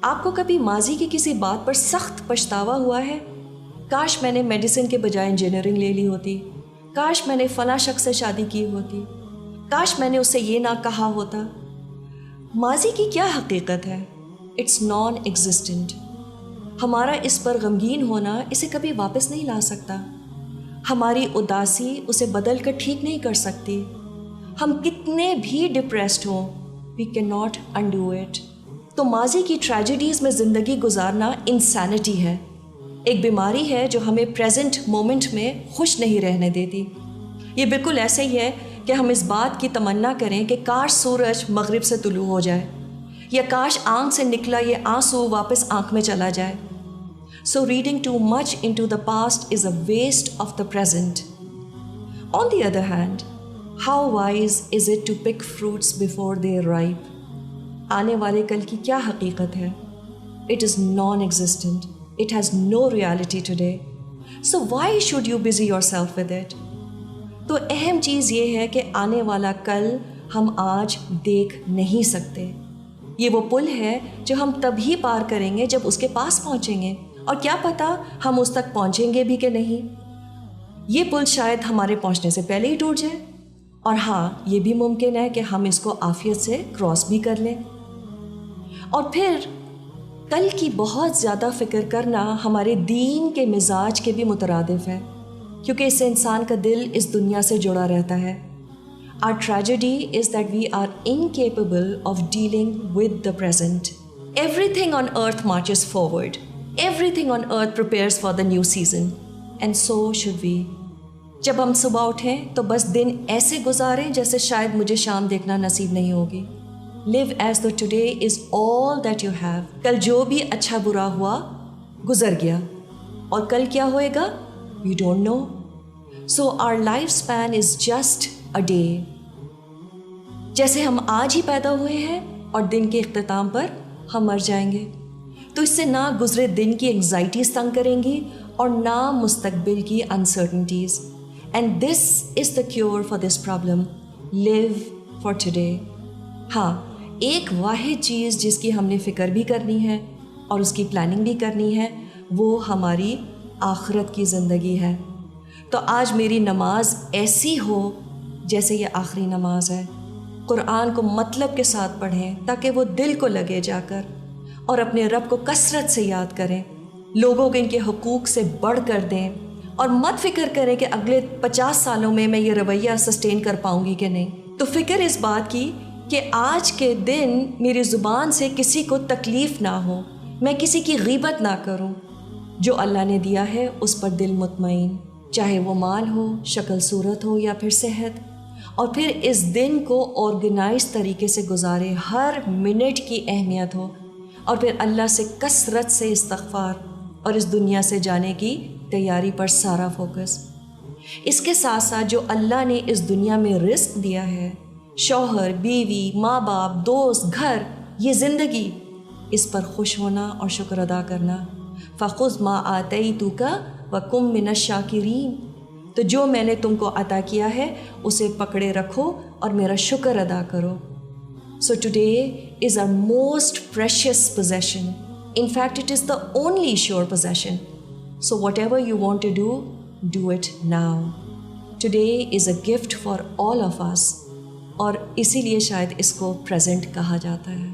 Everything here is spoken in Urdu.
آپ کو کبھی ماضی کی کسی بات پر سخت پچھتاوا ہوا ہے؟ کاش میں نے میڈیسن کے بجائے انجینئرنگ لے لی ہوتی، کاش میں نے فلاں شخص سے شادی کی ہوتی، کاش میں نے اس سے یہ نہ کہا ہوتا۔ ماضی کی کیا حقیقت ہے؟ It's non existent. ہمارا اس پر غمگین ہونا اسے کبھی واپس نہیں لا سکتا۔ ہماری اداسی اسے بدل کر ٹھیک نہیں کر سکتی۔ ہم کتنے بھی ڈپریسڈ ہوں، we can not undo it. تو ماضی کی ٹریجڈیز میں زندگی گزارنا انسینٹی ہے، ایک بیماری ہے جو ہمیں پریزنٹ مومنٹ میں خوش نہیں رہنے دیتی۔ یہ بالکل ایسے ہی ہے کہ ہم اس بات کی تمنا کریں کہ کاش سورج مغرب سے طلوع ہو جائے، یا کاش آنکھ سے نکلا یہ آنسو واپس آنکھ میں چلا جائے۔ So reading too much into the past is a waste of the present. On the other hand, how wise is it to pick fruits before they are ripe? آنے والے کل کی کیا حقیقت ہے؟ It is non-existent. It has no reality today. So why should you busy yourself with it? تو اہم چیز یہ ہے کہ آنے والا کل ہم آج دیکھ نہیں سکتے۔ یہ وہ پل ہے جو ہم تبھی پار کریں گے جب اس کے پاس پہنچیں گے، اور کیا پتہ ہم اس تک پہنچیں گے بھی کہ نہیں۔ یہ پل شاید ہمارے پہنچنے سے پہلے ہی ٹوٹ جائے، اور ہاں یہ بھی ممکن ہے کہ ہم اس کو عافیت سے کراس بھی کر لیں۔ اور پھر کل کی بہت زیادہ فکر کرنا ہمارے دین کے مزاج کے بھی مترادف ہے، کیونکہ اس سے انسان کا دل اس دنیا سے جڑا رہتا ہے۔ Our tragedy is that we are incapable of dealing with the present. Everything on earth marches forward. Everything on earth prepares for the new season. And so should we. جب ہم صبح اٹھیں تو بس دن ایسے گزاریں جیسے شاید مجھے شام دیکھنا نصیب نہیں ہوگی۔ Live as though today is all that you have. کل جو بھی اچھا برا ہوا گزر گیا، اور کل کیا ہوئے گا we don't know. So our lifespan is just a day. جیسے ہم آج ہی پیدا ہوئے ہیں اور دن کے اختتام پر ہم مر جائیں گے، تو اس سے نہ گزرے دن کی انگزائٹیز تنگ کریں گی اور نہ مستقبل کی uncertainties. And this is the cure for this problem, live for today. ہاں، ایک واحد چیز جس کی ہم نے فکر بھی کرنی ہے اور اس کی پلاننگ بھی کرنی ہے، وہ ہماری آخرت کی زندگی ہے۔ تو آج میری نماز ایسی ہو جیسے یہ آخری نماز ہے۔ قرآن کو مطلب کے ساتھ پڑھیں تاکہ وہ دل کو لگے جا کر، اور اپنے رب کو کثرت سے یاد کریں، لوگوں کے ان کے حقوق سے بڑھ کر دیں، اور مت فکر کریں کہ اگلے 50 سالوں میں میں یہ رویہ سسٹین کر پاؤں گی کہ نہیں۔ تو فکر اس بات کی کہ آج کے دن میری زبان سے کسی کو تکلیف نہ ہو، میں کسی کی غیبت نہ کروں، جو اللہ نے دیا ہے اس پر دل مطمئن، چاہے وہ مال ہو، شکل صورت ہو یا پھر صحت، اور پھر اس دن کو آرگنائز طریقے سے گزارے، ہر منٹ کی اہمیت ہو، اور پھر اللہ سے کثرت سے استغفار اور اس دنیا سے جانے کی تیاری پر سارا فوکس۔ اس کے ساتھ ساتھ جو اللہ نے اس دنیا میں رزق دیا ہے، شوہر، بیوی، ماں باپ، دوست، گھر، یہ زندگی، اس پر خوش ہونا اور شکر ادا کرنا۔ فَخُذْ مَا آتَيْتُكَ وَكُن مِّنَ الشَّاكِرِينَ۔ تو جو میں نے تم کو عطا کیا ہے اسے پکڑے رکھو اور میرا شکر ادا کرو۔ So today is our most precious possession. In fact, it is the only sure possession. So whatever you want to do it now. Today is a gift for all of us. اور اسی لیے شاید اس کو present کہا جاتا ہے۔